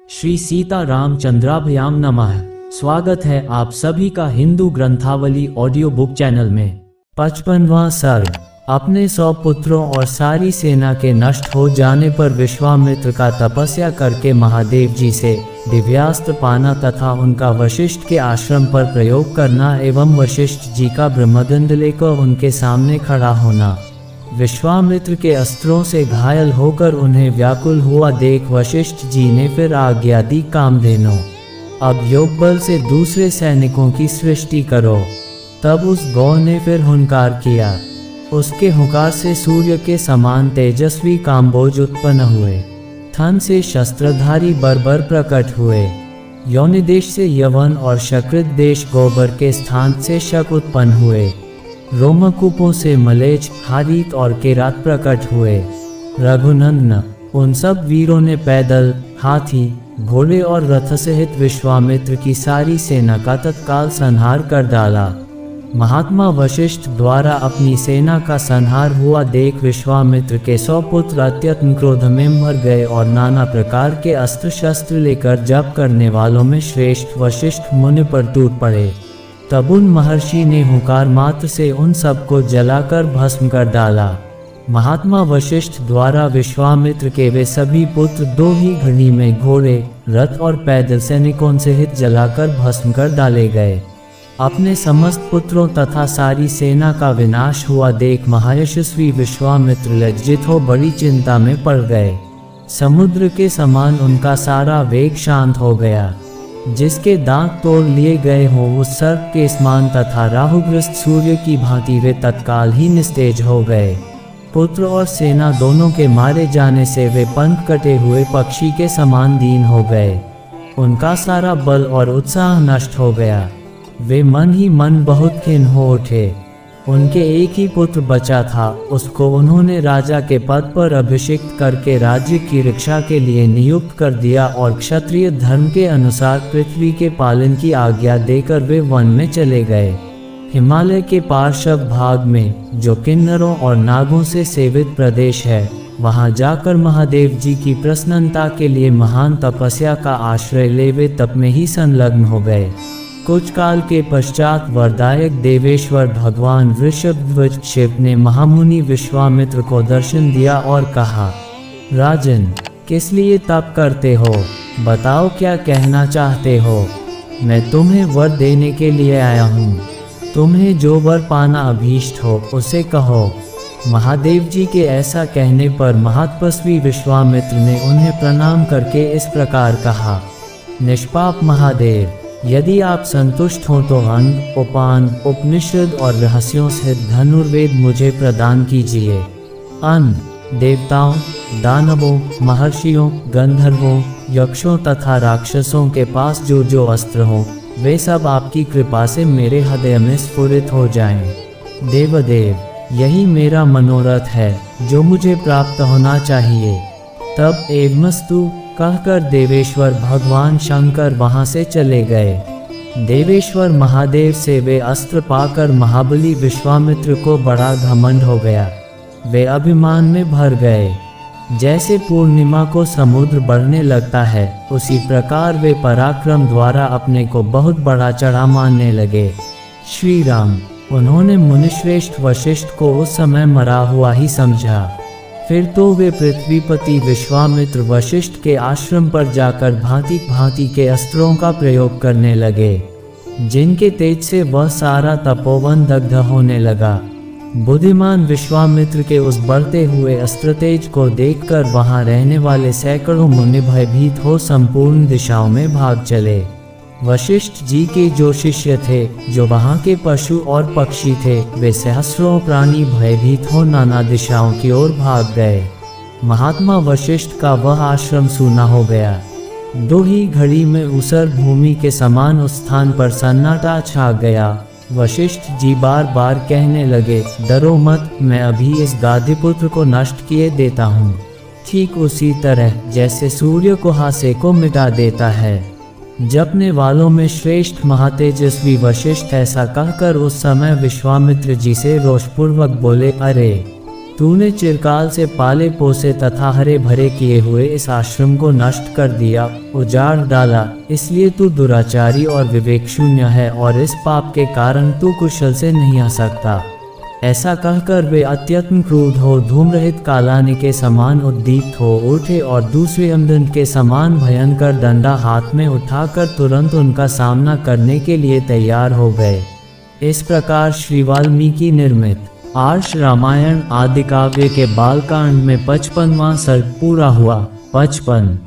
श्री सीता रामचंद्राभ्याम नमः। स्वागत है आप सभी का हिंदू ग्रंथावली ऑडियो बुक चैनल में। 55वां सर्ग। अपने 100 पुत्रों और सारी सेना के नष्ट हो जाने पर विश्वामित्र का तपस्या करके महादेव जी से दिव्यास्त्र पाना तथा उनका वशिष्ठ के आश्रम पर प्रयोग करना एवं वशिष्ठ जी का ब्रह्मदंड लेकर उनके सामने खड़ा होना। विश्वामित्र के अस्त्रों से घायल होकर उन्हें व्याकुल हुआ देख वशिष्ठ जी ने फिर आज्ञा दी, कामधेनु अब योग बल से दूसरे सैनिकों की सृष्टि करो। तब उस गौ ने फिर हुंकार किया। उसके हुंकार से सूर्य के समान तेजस्वी काम्बोज उत्पन्न हुए। थन से शस्त्रधारी बर्बर प्रकट हुए। योनि देश से यवन और शकृत देश गोबर के स्थान से शक उत्पन्न हुए। रोमकूपों से मलेच, हारीत और केरात प्रकट हुए। रघुनंदन उन सब वीरों ने पैदल, हाथी, घोड़े और रथ सहित विश्वामित्र की सारी सेना का तत्काल संहार कर डाला। महात्मा वशिष्ठ द्वारा अपनी सेना का संहार हुआ देख विश्वामित्र के 100 पुत्र अत्यंत क्रोध में मर गए और नाना प्रकार के अस्त्र शस्त्र लेकर जप करने वालों में श्रेष्ठ वशिष्ठ मुनि पर टूट पड़े। तब उन महर्षि ने हुंकार मात्र से उन सबको जलाकर भस्म कर डाला। महात्मा वशिष्ठ द्वारा विश्वामित्र के वे सभी पुत्र 2 ही घड़ी में घोड़े, रथ और पैदल सैनिकों सहित जलाकर भस्म कर डाले गए। अपने समस्त पुत्रों तथा सारी सेना का विनाश हुआ देख महायशस्वी विश्वामित्र लज्जित हो बड़ी चिंता में पड़ गए। समुद्र के समान उनका सारा वेग शांत हो गया। जिसके दांत तोड़ लिए गए हो उस सर्प के समान तथा राहुग्रस्त सूर्य की भांति वे तत्काल ही निस्तेज हो गए। पुत्र और सेना दोनों के मारे जाने से वे पंख कटे हुए पक्षी के समान दीन हो गए। उनका सारा बल और उत्साह नष्ट हो गया। वे मन ही मन बहुत खिन्न हो उठे। उनके एक ही पुत्र बचा था, उसको उन्होंने राजा के पद पर अभिषिक्त करके राज्य की रक्षा के लिए नियुक्त कर दिया और क्षत्रिय धर्म के अनुसार पृथ्वी के पालन की आज्ञा देकर वे वन में चले गए। हिमालय के पार्श्व भाग में जो किन्नरों और नागों से सेवित प्रदेश है, वहां जाकर महादेव जी की प्रसन्नता के लिए महान तपस्या का आश्रय ले वे तप में ही संलग्न हो गए। कुछ काल के पश्चात वरदायक देवेश्वर भगवान वृषभध्वज शिव ने महामुनि विश्वामित्र को दर्शन दिया और कहा, राजन किस लिए तप करते हो, बताओ क्या कहना चाहते हो। मैं तुम्हें वर देने के लिए आया हूँ। तुम्हें जो वर पाना अभीष्ट हो उसे कहो। महादेव जी के ऐसा कहने पर महातपस्वी विश्वामित्र ने उन्हें प्रणाम करके इस प्रकार कहा, निष्पाप महादेव, यदि आप संतुष्ट हों तो अन्न, उपान, उपनिषद और रहस्यों सहित धनुर्वेद मुझे प्रदान कीजिए। अन्न देवताओं, दानवों, महर्षियों, गंधर्वों, यक्षों तथा राक्षसों के पास जो जो अस्त्र हों वे सब आपकी कृपा से मेरे हृदय में स्फुरित हो जाएं। देवदेव, यही मेरा मनोरथ है जो मुझे प्राप्त होना चाहिए। तब एवमस्तु कहकर देवेश्वर भगवान शंकर वहां से चले गए। देवेश्वर महादेव से वे अस्त्र पाकर महाबली विश्वामित्र को बड़ा घमंड हो गया। वे अभिमान में भर गए। जैसे पूर्णिमा को समुद्र बढ़ने लगता है, उसी प्रकार वे पराक्रम द्वारा अपने को बहुत बड़ा चढ़ा मानने लगे। श्री राम, उन्होंने मुनिश्रेष्ठ वशिष्ठ को उस समय मरा हुआ ही समझा। फिर तो वे पृथ्वीपति विश्वामित्र वशिष्ठ के आश्रम पर जाकर भांति भांति के अस्त्रों का प्रयोग करने लगे, जिनके तेज से वह सारा तपोवन दग्ध होने लगा। बुद्धिमान विश्वामित्र के उस बढ़ते हुए अस्त्र तेज को देखकर वहां रहने वाले सैकड़ों मुनि भयभीत हो संपूर्ण दिशाओं में भाग चले। वशिष्ठ जी के जो शिष्य थे, जो वहां के पशु और पक्षी थे, वे सहस्रों प्राणी भयभीत हो नाना दिशाओं की ओर भाग गए। महात्मा वशिष्ठ का वह आश्रम सूना हो गया। 2 ही घड़ी में ऊसर भूमि के समान उस स्थान पर सन्नाटा छा गया। वशिष्ठ जी बार बार कहने लगे, डरो मत, मैं अभी इस गाधिपुत्र को नष्ट किए देता हूँ। ठीक उसी तरह जैसे सूर्य कुहासे को मिटा देता है। जपने वालों में श्रेष्ठ महातेजस्वी वशिष्ठ ऐसा कहकर उस समय विश्वामित्र जी से रोषपूर्वक बोले, अरे तूने चिरकाल से पाले पोसे तथा हरे भरे किए हुए इस आश्रम को नष्ट कर दिया, उजाड़ डाला, इसलिए तू दुराचारी और विवेक शून्य है और इस पाप के कारण तू कुशल से नहीं आ सकता। ऐसा कहकर वे अत्यंत क्रोध हो धूम्रहित कालाने के समान उद्दीप्त हो उठे और दूसरे अमदन के समान भयंकर डंडा हाथ में उठाकर तुरंत उनका सामना करने के लिए तैयार हो गए। इस प्रकार श्री वाल्मीकि निर्मित आर्ष रामायण आदि काव्य के बालकांड में 55वां सर्ग पूरा हुआ। 55।